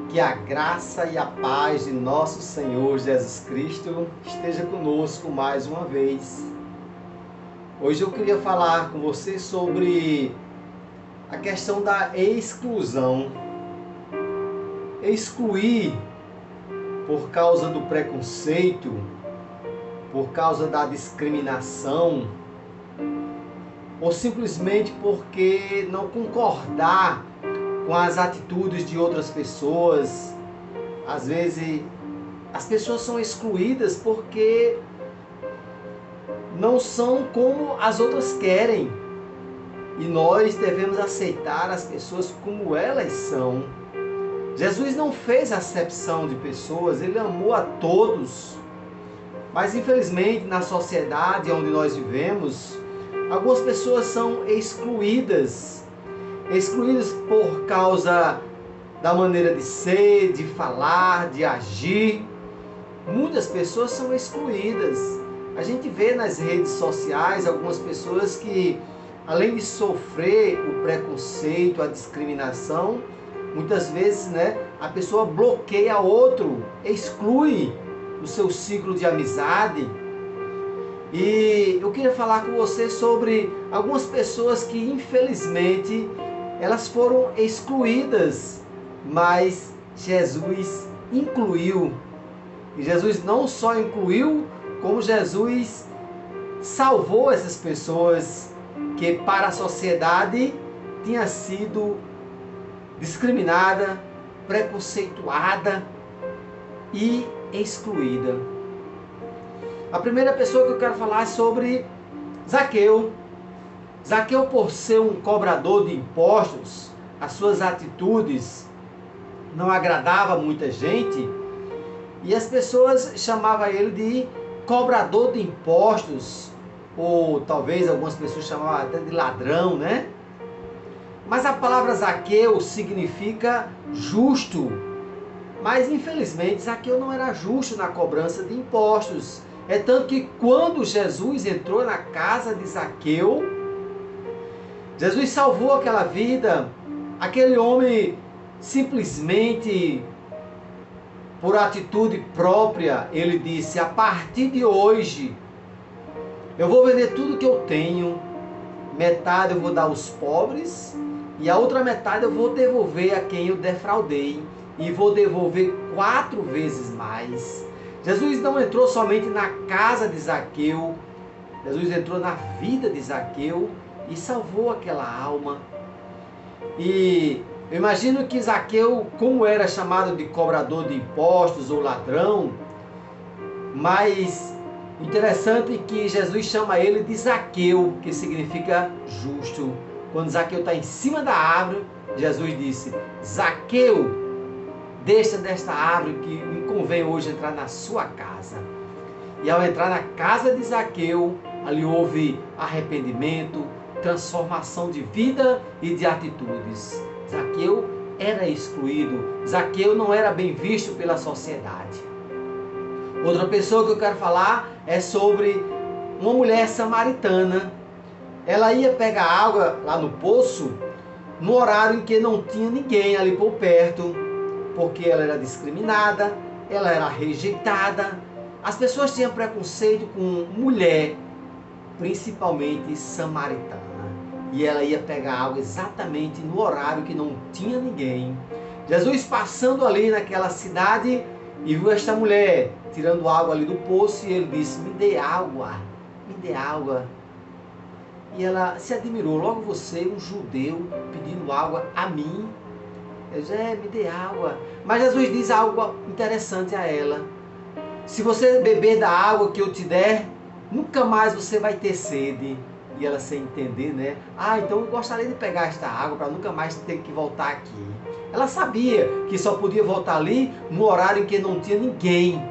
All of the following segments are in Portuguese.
Que a graça e a paz de nosso Senhor Jesus Cristo esteja conosco mais uma vez. Hoje eu queria falar com você sobre a questão da exclusão. Excluir por causa do preconceito, por causa da discriminação, ou simplesmente porque não concordar com as atitudes de outras pessoas. Às vezes as pessoas são excluídas porque não são como as outras querem. E nós devemos aceitar as pessoas como elas são. Jesus não fez acepção de pessoas, ele amou a todos. Mas infelizmente na sociedade onde nós vivemos, algumas pessoas são excluídas por causa da maneira de ser, de falar, de agir. Muitas pessoas são excluídas. A gente vê nas redes sociais algumas pessoas que, além de sofrer o preconceito, a discriminação, muitas vezes, a pessoa bloqueia outro, exclui o seu ciclo de amizade. E eu queria falar com você sobre algumas pessoas que, infelizmente, elas foram excluídas, mas Jesus incluiu. E Jesus não só incluiu, como Jesus salvou essas pessoas que para a sociedade tinha sido discriminada, preconceituada e excluída. A primeira pessoa que eu quero falar é sobre Zaqueu. Zaqueu, por ser um cobrador de impostos, as suas atitudes não agradavam muita gente e as pessoas chamavam ele de cobrador de impostos, ou talvez algumas pessoas chamavam até de ladrão, Mas a palavra Zaqueu significa justo. Mas infelizmente Zaqueu não era justo na cobrança de impostos. É tanto que quando Jesus entrou na casa de Zaqueu, Jesus salvou aquela vida. Aquele homem simplesmente, por atitude própria, ele disse: a partir de hoje eu vou vender tudo que eu tenho, metade eu vou dar aos pobres e a outra metade eu vou devolver a quem eu defraudei, e vou devolver 4 vezes mais. Jesus não entrou somente na casa de Zaqueu, Jesus entrou na vida de Zaqueu e salvou aquela alma. E eu imagino que Zaqueu, como era chamado de cobrador de impostos ou ladrão, mas interessante é que Jesus chama ele de Zaqueu, que significa justo. Quando Zaqueu está em cima da árvore, Jesus disse: Zaqueu, desça desta árvore que me convém hoje entrar na sua casa. E ao entrar na casa de Zaqueu, ali houve arrependimento, transformação de vida e de atitudes. Zaqueu era excluído, Zaqueu não era bem visto pela sociedade. Outra pessoa que eu quero falar é sobre uma mulher samaritana. Ela ia pegar água lá no poço no horário em que não tinha ninguém ali por perto, porque ela era discriminada, ela era rejeitada. As pessoas tinham preconceito com mulher, principalmente samaritana. E ela ia pegar água exatamente no horário que não tinha ninguém. Jesus passando ali naquela cidade e viu esta mulher tirando água ali do poço, e ele disse: me dê água, me dê água. E ela se admirou: logo você, um judeu, pedindo água a mim? Ele disse: me dê água. Mas Jesus diz algo interessante a ela: se você beber da água que eu te der, nunca mais você vai ter sede. E ela, sem entender, então eu gostaria de pegar esta água para nunca mais ter que voltar aqui. Ela sabia que só podia voltar ali no horário em que não tinha ninguém.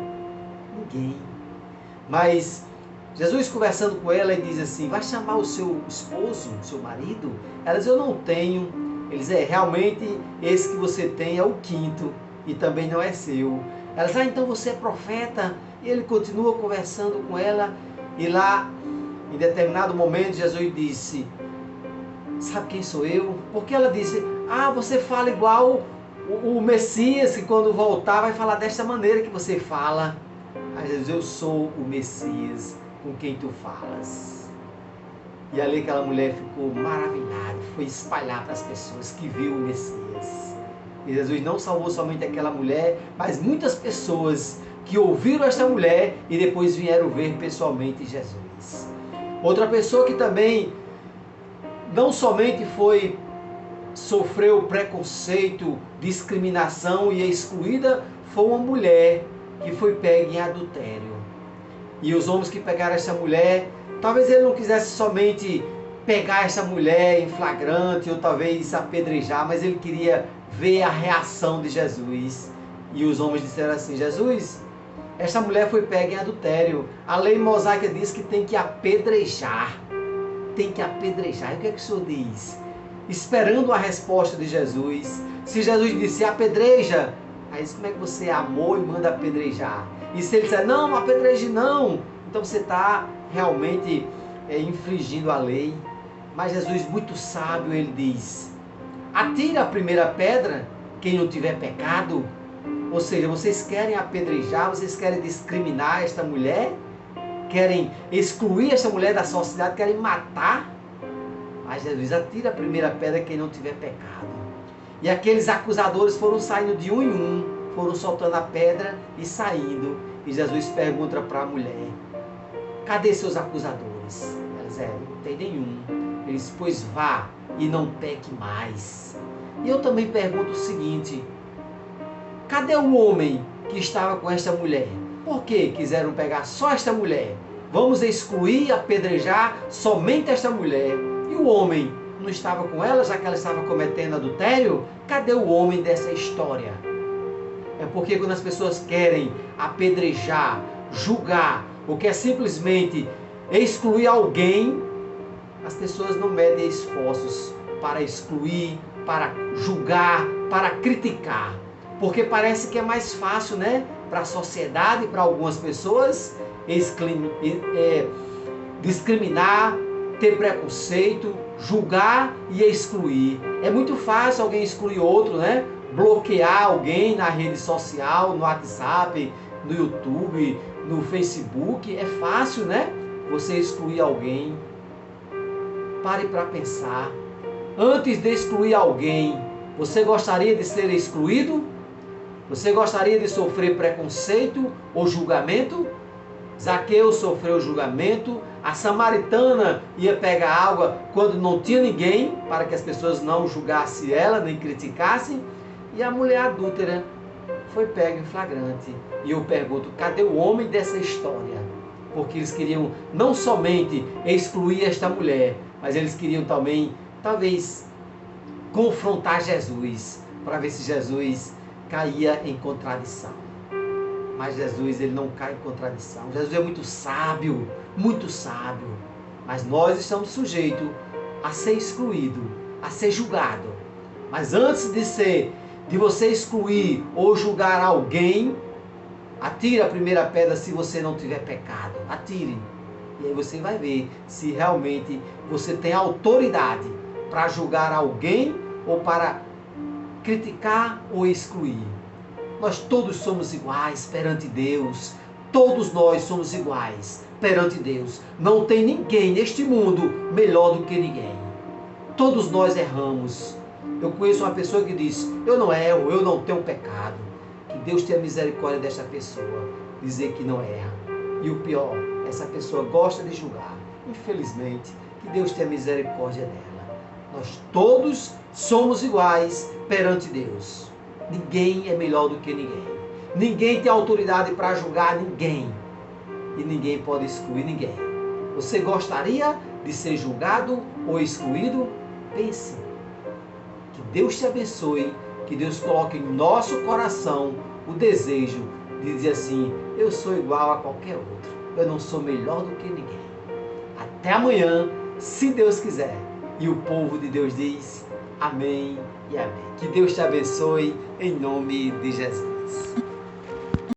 Mas Jesus, conversando com ela, e diz assim: vai chamar o seu esposo, o seu marido? Ela diz: eu não tenho. Ele diz: realmente esse que você tem é o quinto e também não é seu. Ela diz: então você é profeta? E ele continua conversando com ela, e lá, em determinado momento, Jesus disse: sabe quem sou eu? Porque ela disse: você fala igual o Messias, que quando voltar vai falar desta maneira que você fala. Aí Jesus, eu sou o Messias com quem tu falas. E ali aquela mulher ficou maravilhada, foi espalhar para as pessoas que viu o Messias. E Jesus não salvou somente aquela mulher, mas muitas pessoas que ouviram esta mulher e depois vieram ver pessoalmente Jesus. Outra pessoa que também não somente sofreu preconceito, discriminação e é excluída, foi uma mulher que foi pega em adultério. E os homens que pegaram essa mulher, talvez ele não quisesse somente pegar essa mulher em flagrante ou talvez apedrejar, mas ele queria ver a reação de Jesus. E os homens disseram assim: Jesus, esta mulher foi pega em adultério. A lei mosaica diz que tem que apedrejar. Tem que apedrejar. E o que é que o senhor diz? Esperando a resposta de Jesus. Se Jesus disse apedreja, aí diz, como é que você amou e manda apedrejar? E se ele disser não, apedreje não, então você está realmente infringindo a lei. Mas Jesus, muito sábio, ele diz: atira a primeira pedra quem não tiver pecado. Ou seja, vocês querem apedrejar, vocês querem discriminar esta mulher, querem excluir esta mulher da sociedade, querem matar. Mas Jesus, atira a primeira pedra quem não tiver pecado. E aqueles acusadores foram saindo de um em um, foram soltando a pedra e saindo. E Jesus pergunta para a mulher: cadê seus acusadores? Ela diz: não tem nenhum. Ele diz: pois vá e não peque mais. E eu também pergunto o seguinte: cadê o homem que estava com esta mulher? Por que quiseram pegar só esta mulher? Vamos excluir, apedrejar somente esta mulher. E o homem não estava com ela, já que ela estava cometendo adultério? Cadê o homem dessa história? É porque quando as pessoas querem apedrejar, julgar, ou quer simplesmente excluir alguém, as pessoas não medem esforços para excluir, para julgar, para criticar. Porque parece que é mais fácil, né? Para a sociedade, para algumas pessoas, discriminar, ter preconceito, julgar e excluir. É muito fácil alguém excluir outro, né? Bloquear alguém na rede social, no WhatsApp, no YouTube, no Facebook. É fácil, né? Você excluir alguém. Pare para pensar. Antes de excluir alguém, você gostaria de ser excluído? Você gostaria de sofrer preconceito ou julgamento? Zaqueu sofreu julgamento. A samaritana ia pegar água quando não tinha ninguém, para que as pessoas não julgassem ela, nem criticassem. E a mulher adúltera foi pega em flagrante. E eu pergunto, cadê o homem dessa história? Porque eles queriam não somente excluir esta mulher, mas eles queriam também, talvez, confrontar Jesus, para ver se Jesus caía em contradição. Mas Jesus, ele não cai em contradição. Jesus é muito sábio, mas nós estamos sujeitos a ser excluído, a ser julgado. Mas antes de você excluir ou julgar alguém, atire a primeira pedra se você não tiver pecado. Atire. E aí você vai ver se realmente você tem autoridade para julgar alguém ou para criticar ou excluir. Nós todos somos iguais perante Deus. Todos nós somos iguais perante Deus. Não tem ninguém neste mundo melhor do que ninguém. Todos nós erramos. Eu conheço uma pessoa que diz: eu não erro, eu não tenho pecado. Que Deus tenha misericórdia desta pessoa, dizer que não erra. E o pior, essa pessoa gosta de julgar. Infelizmente, que Deus tenha misericórdia dela. Nós todos somos iguais perante Deus. Ninguém é melhor do que ninguém. Ninguém tem autoridade para julgar ninguém. E ninguém pode excluir ninguém. Você gostaria de ser julgado ou excluído? Pense. Que Deus te abençoe. Que Deus coloque em nosso coração o desejo de dizer assim: eu sou igual a qualquer outro. Eu não sou melhor do que ninguém. Até amanhã, se Deus quiser. E o povo de Deus diz: amém e amém. Que Deus te abençoe em nome de Jesus.